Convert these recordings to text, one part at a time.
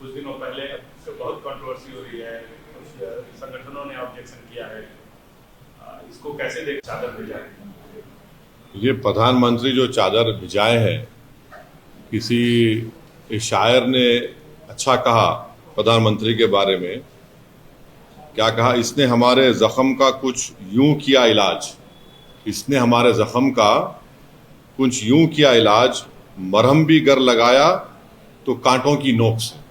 कुछ दिनों पहले बहुत कंट्रोवर्सी हो रही है, कुछ संगठनों ने ऑब्जेक्शन किया है, इसको कैसे देख चादर भिजाए? ये प्रधानमंत्री जो चादर भिजाए हैं, किसी शायर ने अच्छा कहा प्रधानमंत्री के बारे में। क्या कहा? इसने हमारे जख्म का कुछ यूं किया इलाज, इसने हमारे जख्म का कुछ यूं किया इलाज, मरहम भी गर लगाया तो कांटों की नोक से।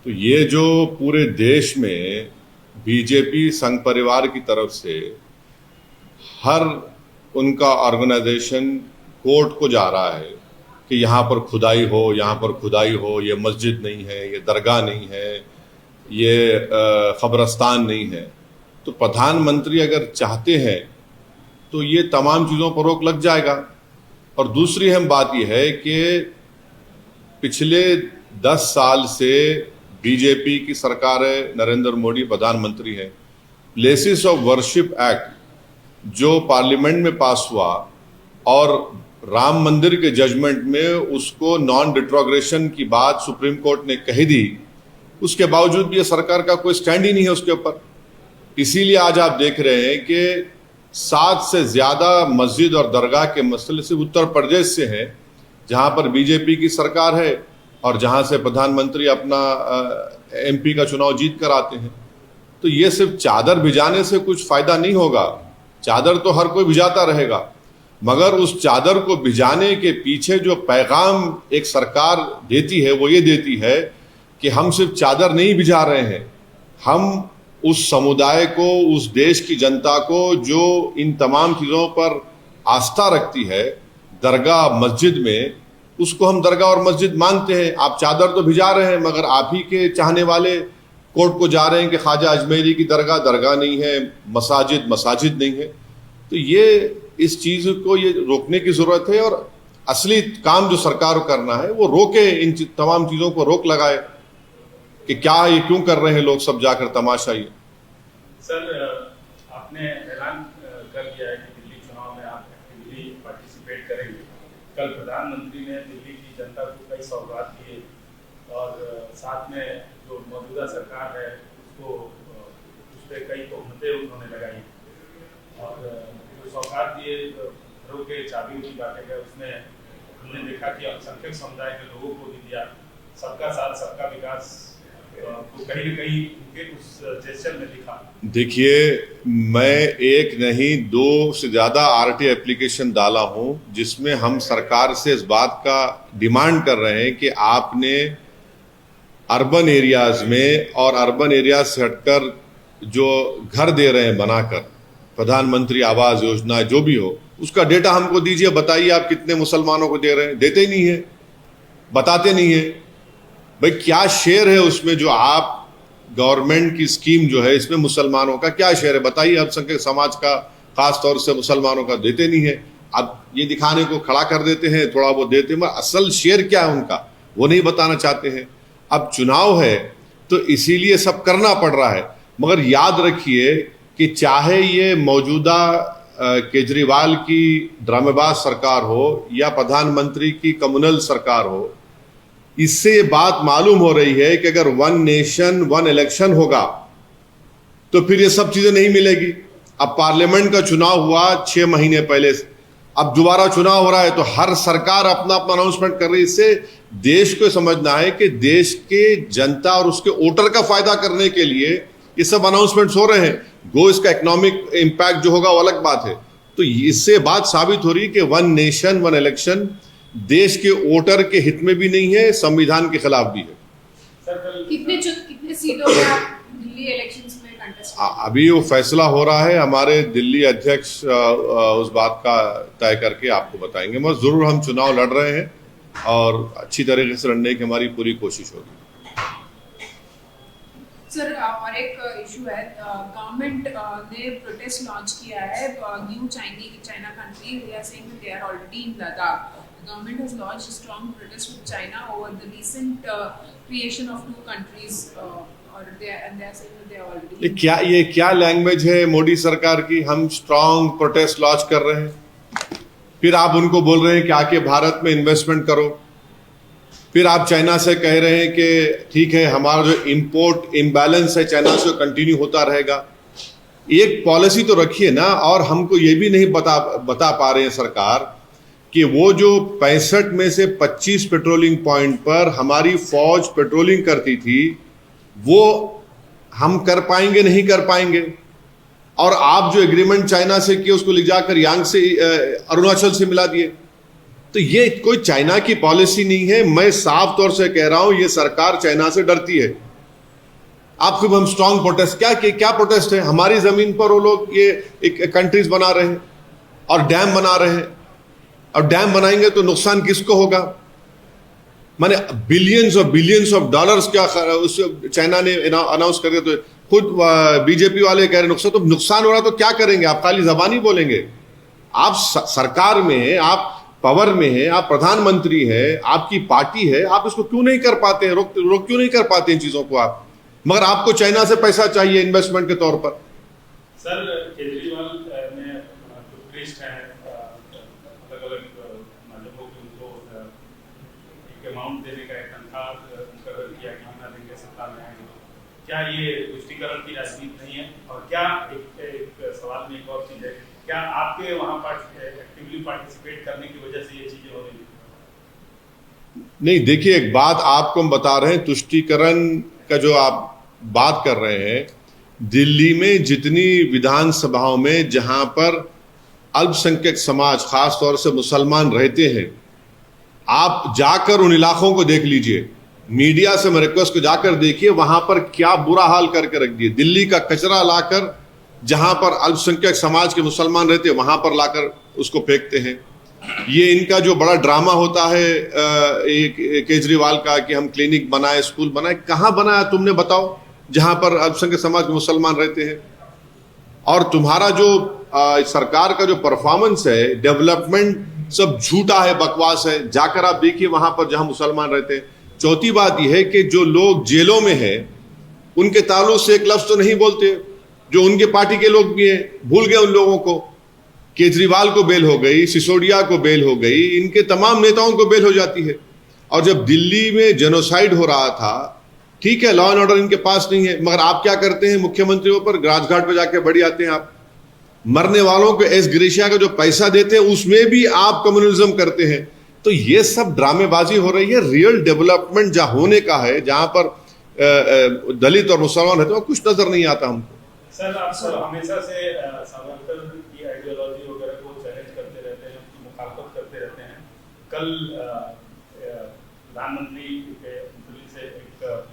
तो ये जो पूरे देश में बीजेपी संघ परिवार की तरफ से हर उनका ऑर्गेनाइजेशन कोर्ट को जा रहा है कि यहाँ पर खुदाई हो, यहाँ पर खुदाई हो, ये मस्जिद नहीं है, ये दरगाह नहीं है, ये कब्रस्तान नहीं है। तो प्रधानमंत्री अगर चाहते हैं तो ये तमाम चीज़ों पर रोक लग जाएगा। और दूसरी अहम बात यह है कि पिछले 10 साल से बीजेपी की सरकार है, नरेंद्र मोदी प्रधानमंत्री है। प्लेसेस ऑफ वर्शिप एक्ट जो पार्लियामेंट में पास हुआ और राम मंदिर के जजमेंट में उसको नॉन डिट्रोग्रेशन की बात सुप्रीम कोर्ट ने कही दी, उसके बावजूद भी ये सरकार का कोई स्टैंड ही नहीं है उसके ऊपर। इसीलिए आज आप देख रहे हैं कि 7 से ज्यादा मस्जिद और दरगाह के मसले सिर्फ उत्तर प्रदेश से हैं, जहां पर बीजेपी की सरकार है और जहां से प्रधानमंत्री अपना एमपी का चुनाव जीत कर आते हैं। तो ये सिर्फ चादर भिजाने से कुछ फायदा नहीं होगा। चादर तो हर कोई भिजाता रहेगा, मगर उस चादर को भिजाने के पीछे जो पैगाम एक सरकार देती है वो ये देती है कि हम सिर्फ चादर नहीं भिजा रहे हैं, हम उस समुदाय को, उस देश की जनता को जो इन तमाम चीज़ों पर आस्था रखती है, दरगाह मस्जिद में, उसको हम दरगाह और मस्जिद मानते हैं। आप चादर तो भिजा रहे हैं, मगर आप ही के चाहने वाले कोर्ट को जा रहे हैं कि ख्वाजा अजमेरी की दरगाह दरगाह नहीं है, मसाजिद मसाजिद नहीं है। तो ये इस चीज़ को ये रोकने की ज़रूरत है और असली काम जो सरकार को करना है वो रोके, इन तमाम चीज़ों को रोक लगाए कि क्या ये क्यों कर रहे हैं लोग सब जाकर तमाशा। ये सर, आपने ऐलान कर दिया है कि दिल्ली चुनाव में आप एक्टिवली पार्टिसिपेट करेंगे। कल प्रधानमंत्री ने दिल्ली की जनता को कई सौगात दिए और साथ में जो मौजूदा सरकार है उसको उस पर कई तोहमतें उन्होंने लगाई और जो सौगात दिए, घरों के चाबी की बातें है, उसमें हमने देखा कि अल्पसंख्यक समुदाय के लोगों को भी दिया। सबका साथ सबका विकास तो कहीं न कहीं उनके उस जेस्चर में दिखा। देखिए, मैं एक नहीं 2 से ज़्यादा आरटी एप्लीकेशन डाला हूं जिसमें हम सरकार से इस बात का डिमांड कर रहे हैं कि आपने अर्बन एरियाज में और अर्बन एरियाज से हटकर जो घर दे रहे हैं बनाकर, प्रधानमंत्री आवास योजना जो भी हो, उसका डेटा हमको दीजिए। बताइए आप कितने मुसलमानों को दे रहे हैं? देते ही नहीं है, बताते नहीं है। भाई क्या शेयर है उसमें जो आप गवर्नमेंट की स्कीम जो है इसमें मुसलमानों का क्या शेयर है? बताइए। अल्पसंख्यक समाज का, खास तौर से मुसलमानों का देते नहीं है। अब ये दिखाने को खड़ा कर देते हैं, थोड़ा वो देते हैं, मगर असल शेयर क्या है उनका वो नहीं बताना चाहते हैं। अब चुनाव है तो इसीलिए सब करना पड़ रहा है, मगर याद रखिए कि चाहे ये मौजूदा केजरीवाल की ड्रामेबाज सरकार हो या प्रधानमंत्री की कम्युनल सरकार हो, इससे ये बात मालूम हो रही है कि अगर 1 नेशन 1 इलेक्शन होगा तो फिर ये सब चीजें नहीं मिलेगी। अब पार्लियामेंट का चुनाव हुआ 6 महीने पहले, अब दोबारा चुनाव हो रहा है तो हर सरकार अपना अपना अनाउंसमेंट कर रही है। इससे देश को समझना है कि देश के जनता और उसके वोटर का फायदा करने के लिए ये सब अनाउंसमेंट्स हो रहे हैं। गो इसका इकोनॉमिक इंपैक्ट जो होगा वो अलग बात है। तो इससे बात साबित हो रही है कि 1 नेशन 1 इलेक्शन देश के वोटर के हित में भी नहीं है, संविधान के खिलाफ भी है। कितने सीटों में आप दिल्ली इलेक्शंस में कंटेस्ट? अभी वो फैसला हो रहा है, हमारे दिल्ली अध्यक्ष उस बात का तय करके आपको बताएंगे। मगर जरूर हम चुनाव लड़ रहे हैं और अच्छी तरीके से लड़ने की हमारी पूरी कोशिश होगी। सर, और एक इशू है, गवर्नमेंट ने प्रोटेस्ट लॉन्च किया है, new China country, they are saying that they are already in Ladakh. The government has launched a strong protest with China over the recent creation of 2 countries, or they are saying that they are already. ये क्या language है मोदी सरकार की? हम strong protest launch कर रहे हैं, फिर आप उनको बोल रहे हैं कि आके भारत में इन्वेस्टमेंट करो। फिर आप चाइना से कह रहे हैं कि ठीक है, हमारा जो इंपोर्ट इम्बैलेंस है चाइना से कंटिन्यू होता रहेगा। एक पॉलिसी तो रखिए ना। और हमको ये भी नहीं बता पा रहे हैं सरकार कि वो जो 65 में से 25 पेट्रोलिंग पॉइंट पर हमारी फौज पेट्रोलिंग करती थी, वो हम कर पाएंगे नहीं कर पाएंगे। और आप जो एग्रीमेंट चाइना से किए उसको ले जाकर यांग से अरुणाचल से मिला दिए। तो ये कोई चाइना की पॉलिसी नहीं है। मैं साफ तौर से कह रहा हूं, ये सरकार चाइना से डरती है। आपको हम स्ट्रांग प्रोटेस्ट क्या प्रोटेस्ट है? हमारी जमीन पर वो लोग ये एक कंट्रीज बना रहे हैं और डैम बना रहे हैं। और डैम बनाएंगे तो नुकसान किसको होगा? माने बिलियंस ऑफ डॉलर्स क्या उस चाइना ने अनाउंस कर दिया। तो खुद बीजेपी वाले कह रहे नुकसान, तो नुकसान हो रहा तो क्या करेंगे? आप खाली जबानी बोलेंगे? आप सरकार में हैं, आप पावर में हैं, आप प्रधानमंत्री हैं, आपकी पार्टी है, आप इसको क्यों नहीं कर पाते हैं? रोक क्यों नहीं कर पाते इन चीजों को आप? मगर आपको चाइना से पैसा चाहिए इन्वेस्टमेंट के तौर पर। सर, केजरीवाल ने जो प्रीस्ट हैं अलग अलग माध्यमों की उनको एक अमाउंट देने का एक तनख्वाह मुकर्रर किया कि हम ना देंगे सत्ता में आएंगे। क्या ये तुष्टीकरण की राजनीति नहीं है? और क्या एक सवाल में एक और चीज है, क्या आपके वहां पर एक्टिवली पार्टिसिपेट करने की वजह से ये चीजें हो रही है? नहीं, देखिए, एक बात आपको हम बता रहे हैं, तुष्टीकरण का जो आप बात कर रहे हैं, दिल्ली में जितनी विधानसभाओं में जहां पर अल्पसंख्यक समाज खास तौर से मुसलमान रहते हैं, आप जाकर उन इलाकों को देख लीजिए। मीडिया से मैं रिक्वेस्ट को जाकर देखिए, वहां पर क्या बुरा हाल करके रख दिए। दिल्ली का कचरा लाकर जहां पर अल्पसंख्यक समाज के मुसलमान रहते हैं वहां पर लाकर उसको फेंकते हैं। ये इनका जो बड़ा ड्रामा होता है केजरीवाल का कि हम क्लिनिक बनाए, स्कूल बनाए। कहां बनाया तुमने, बताओ, जहां पर अल्पसंख्यक समाज के मुसलमान रहते हैं? और तुम्हारा जो सरकार का जो परफॉर्मेंस है, डेवलपमेंट सब झूठा है, बकवास है। जाकर आप देखिए वहां पर जहां मुसलमान रहते हैं। चौथी बात यह है कि जो लोग जेलों में हैं उनके ताल्लुक से एक लफ्ज तो नहीं बोलते, जो उनके पार्टी के लोग भी हैं। भूल गए उन लोगों को। केजरीवाल को बेल हो गई, सिसोदिया को बेल हो गई, इनके तमाम नेताओं को बेल हो जाती है। और जब दिल्ली में जेनोसाइड हो रहा था, ठीक है, लॉ एंड ऑर्डर इनके पास नहीं है, मगर आप क्या करते हैं? मुख्यमंत्रियों पर राजघाट पर जाके बढ़ी आते हैं आप। मरने वालों को एस ग्रेशिया का जो पैसा देते हैं उसमें भी आप कम्युनिज्म करते हैं। तो ये सब ड्रामेबाजी हो रही है। रियल डेवलपमेंट जहां होने का है, जहां पर दलित और मुसलमान रहते हैं, कुछ नजर नहीं आता हमको। सर, आप हमेशा से सावरकर की आइडियोलॉजी वगैरह को चैलेंज करते रहते हैं, उसकी मुखालफत करते रहते हैं। कल प्रधानमंत्री से एक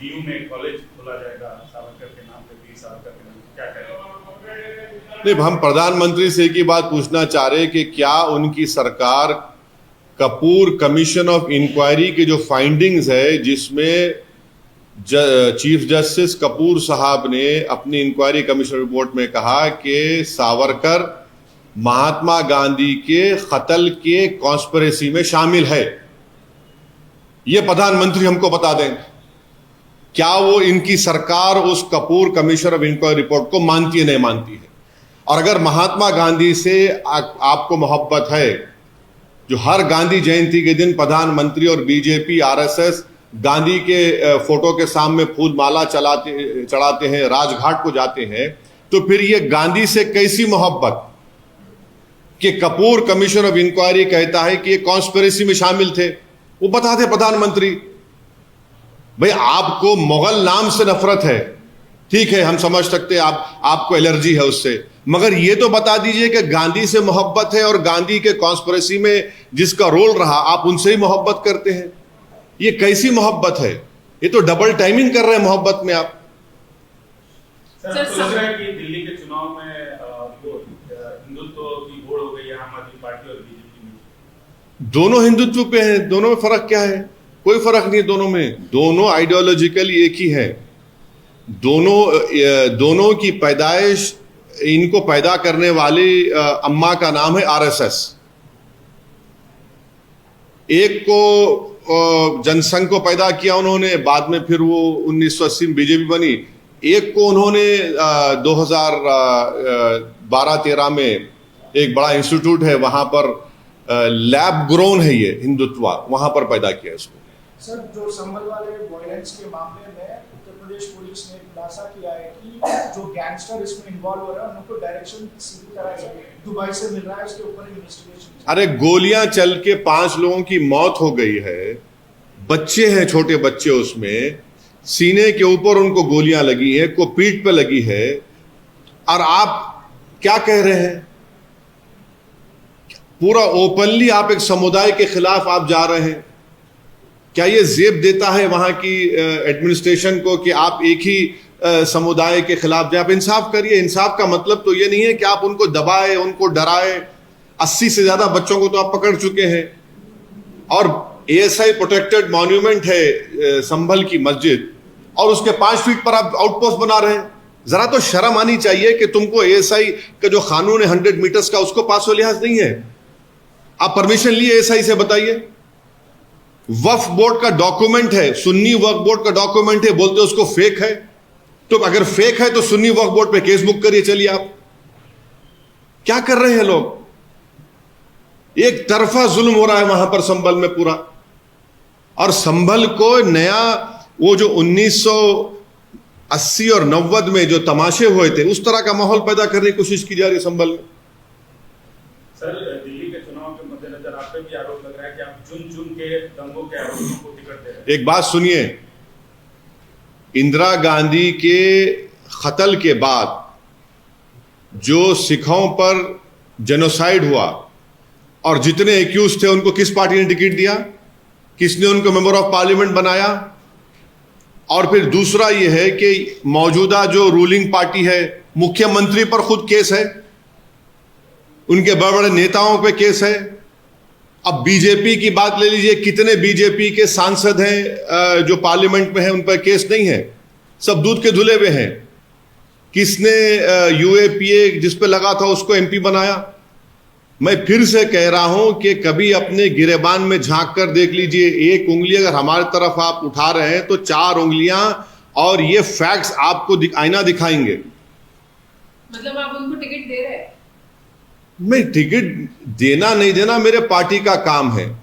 डीयू में कॉलेज खोला जाएगा सावरकर के नाम पे, वीर सावरकर के नाम पे, क्या कहेंगे? नहीं, हम प्रधानमंत्री से एक ही बात पूछना चाह रहे हैं कि क्या उनकी सरकार कपूर कमीशन ऑफ इंक्वायरी की जो फाइंडिंग्स है, जिसमें चीफ जस्टिस कपूर साहब ने अपनी इंक्वायरी कमीशन रिपोर्ट में कहा कि सावरकर महात्मा गांधी के कत्ल के कॉन्स्पिरेसी में शामिल है, ये प्रधानमंत्री हमको बता दें। क्या वो इनकी सरकार उस Kapur commission of inquiry report को मानती है, नहीं मानती है? और अगर महात्मा गांधी से आपको मोहब्बत है, जो हर गांधी जयंती के दिन प्रधानमंत्री और बीजेपी आरएसएस गांधी के फोटो के सामने फूल माला चढ़ाते हैं, राजघाट को जाते हैं, तो फिर ये गांधी से कैसी मोहब्बत कि कपूर कमीशन ऑफ इंक्वायरी कहता है कि ये कॉन्स्पिरेसी में शामिल थे? वो बताते प्रधानमंत्री। भाई, आपको मुगल नाम से नफरत है, ठीक है, हम समझ सकते हैं, आपको एलर्जी है उससे, मगर ये तो बता दीजिए कि गांधी से मोहब्बत है और गांधी के कॉन्स्पिरेसी में जिसका रोल रहा, आप उनसे ही मोहब्बत करते हैं। ये कैसी मोहब्बत है? ये तो डबल टाइमिंग कर रहे हैं मोहब्बत में आप। सर, लग रहा है कि दिल्ली के चुनाव में हिंदुत्व की होड़ हो गई है आम आदमी पार्टी और बीजेपी में। दोनों हिंदुत्व पे हैं, दोनों में फर्क क्या है? कोई फर्क नहीं है दोनों में। दोनों आइडियोलॉजिकली एक ही है। दोनों की पैदाइश, इनको पैदा करने वाली अम्मा का नाम है आरएसएस। एक को जनसंघ को पैदा किया उन्होंने, बाद में फिर वो 1980 में बीजेपी बनी। एक को उन्होंने 2012-13 में एक बड़ा इंस्टीट्यूट है वहां पर लैब ग्रोन है ये हिंदुत्व, वहां पर पैदा किया इसको। सर, जो संभल वाले वायलेंस के मामले में उत्तर प्रदेश पुलिस ने खुलासा किया है कि जो गैंगस्टर इसमें इन्वॉल्व हो रहा है उनको डायरेक्शन सीधी तरह से दुबई से मिल रहा है, उसके ऊपर इन्वेस्टिगेशन। अरे गोलियां चल के 5 लोगों की मौत हो गई है, बच्चे हैं, छोटे बच्चे, उसमें सीने के ऊपर उनको गोलियां लगी है, को पीठ पे लगी है, और आप क्या कह रहे हैं? पूरा ओपनली आप एक समुदाय के खिलाफ आप जा रहे हैं। क्या ये जेब देता है वहां की एडमिनिस्ट्रेशन को कि आप एक ही समुदाय के खिलाफ जाए? आप इंसाफ करिए। इंसाफ का मतलब तो ये नहीं है कि आप उनको दबाए, उनको डराए। 80 से ज्यादा बच्चों को तो आप पकड़ चुके हैं, और एएसआई प्रोटेक्टेड मॉन्यूमेंट है संभल की मस्जिद, और उसके 5 फीट पर आप आउटपोस्ट बना रहे हैं। जरा तो शर्म आनी चाहिए कि तुमको एएसआई का जो कानून है 100 मीटर्स का, उसको पास हो लिहाज नहीं है। आप परमिशन लिए एएसआई से? बताइए। वक्फ बोर्ड का डॉक्यूमेंट है, सुन्नी वक्फ बोर्ड का डॉक्यूमेंट है, बोलते उसको फेक है। तो अगर फेक है तो सुन्नी वक्फ बोर्ड पे केस बुक करिए। चलिए, आप क्या कर रहे हैं लोग? एक तरफा जुल्म हो रहा है वहां पर संभल में पूरा। और संभल को नया वो जो 1980 और 90 में जो तमाशे हुए थे, उस तरह का माहौल पैदा करने की कोशिश की जा रही है संभल में। सर, दिल्ली के चुनाव के मद्देनजर आप पे भी आरोप लग रहा है कि आप चुन चुन के दंगों के आरोपियों को टिकट दे रहे हैं। एक बात सुनिए, इंदिरा गांधी के कत्ल के बाद जो सिखों पर जेनोसाइड हुआ और जितने एक्यूज थे उनको किस पार्टी ने टिकट दिया? किसने उनको मेंबर ऑफ पार्लियामेंट बनाया? और फिर दूसरा यह है कि मौजूदा जो रूलिंग पार्टी है, मुख्यमंत्री पर खुद केस है, उनके बड़े बड़े नेताओं पे केस है। अब बीजेपी की बात ले लीजिए, कितने बीजेपी के सांसद हैं जो पार्लियामेंट में हैं, उन पर केस नहीं है, सब दूध के धुले हुए हैं। किसने यूएपीए जिस पे लगा था उसको एमपी बनाया? मैं फिर से कह रहा हूं कि कभी अपने गिरेबान में झांक कर देख लीजिए। एक उंगली अगर हमारी तरफ आप उठा रहे हैं तो 4 उंगलियां, और ये फैक्ट्स आपको आईना दिखाएंगे। मतलब आप उनको टिकट दे रहे हैं? मैं टिकट देना नहीं देना मेरे पार्टी का काम है,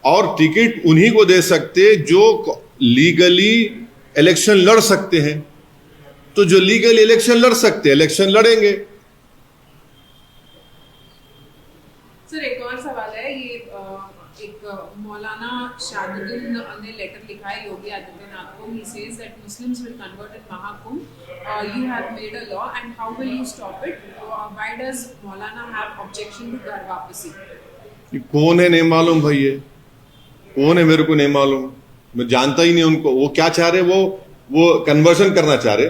और टिकट उन्हीं को दे सकते जो लीगली इलेक्शन लड़ सकते हैं। तो जो लीगल इलेक्शन लड़ सकते हैं, इलेक्शन लड़ेंगे। सर, एक और सवाल है। ये एक मौलाना शाहदुल ने लेटर लिखा है योगी आदित्यनाथ को। He says that Muslims will convert in Mahakumbh. You have made a law, and how will you stop it? Why does Maulana have objection to घर वापसी? कौन है नहीं मालूम भाई, ये कौन है मेरे को नहीं मालूम, मैं जानता ही नहीं उनको। वो क्या चाह रहे? वो कन्वर्शन करना चाह रहे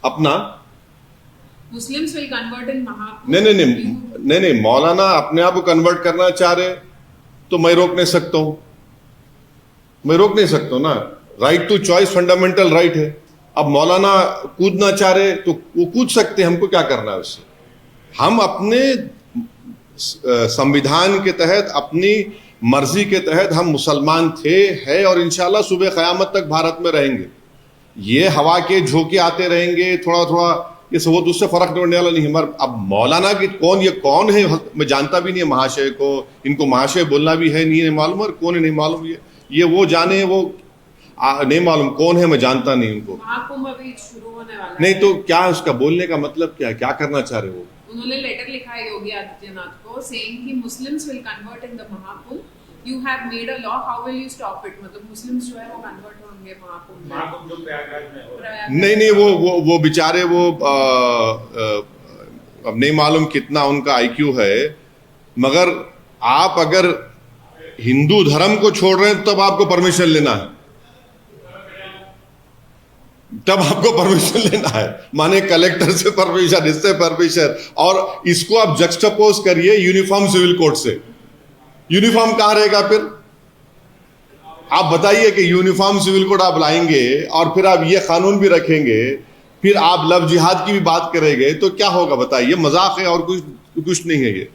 अपना। Muslims will convert in Mahakumbh. नहीं, मौलाना अपने आप को कन्वर्ट करना चाह रहे तो मैं रोक नहीं सकता हूं। मैं रोक नहीं सकता हूं ना। Right to choice fundamental right है। अब मौलाना कूदना चाह रहे तो वो कूद सकते हैं, हमको क्या करना है उससे? हम अपने संविधान के तहत, अपनी मर्जी के तहत हम मुसलमान थे, है, और इंशाल्लाह सुबह क़यामत तक भारत में रहेंगे। ये हवा के झोंके आते रहेंगे थोड़ा थोड़ा, ये सब उससे फर्क नहीं पड़ने वाला नहीं। मगर अब मौलाना की ये कौन है मैं जानता भी नहीं है। महाशय को, इनको महाशय बोलना भी है नहीं मालूम, और कौन है नहीं मालूम। ये वो जाने, वो नहीं मालूम कौन है, मैं जानता नहीं उनको। महाकुंभ अभी शुरू होने वाला नहीं है। तो क्या उसका बोलने का मतलब क्या है? क्या करना चाह रहे वो? उन्होंने लेटर लिखा है योगी आदित्यनाथ को, सेइंग कि Muslims will convert in the Mahakumbh. You have made a law, how will you stop it? मतलब मुस्लिम्स जो है वो कन्वर्ट होंगे महाकुंभ में। महाकुंभ जो प्रयागराज में हो रहा है। नहीं, वो बेचारे वो अब नहीं मालूम कितना उनका आईक्यू है, मगर आप अगर हिंदू धर्म को छोड़ रहे हैं तब आपको परमिशन लेना है, तब आपको परमिशन लेना है। माने कलेक्टर से परमिशन, इससे परमिशन, और इसको आप जक्सटापोज करिए यूनिफॉर्म सिविल कोड से। यूनिफॉर्म कहां रहेगा फिर? आप बताइए कि यूनिफॉर्म सिविल कोड आप लाएंगे और फिर आप ये कानून भी रखेंगे, फिर आप लव जिहाद की भी बात करेंगे, तो क्या होगा बताइए? मजाक है और कुछ नहीं है ये।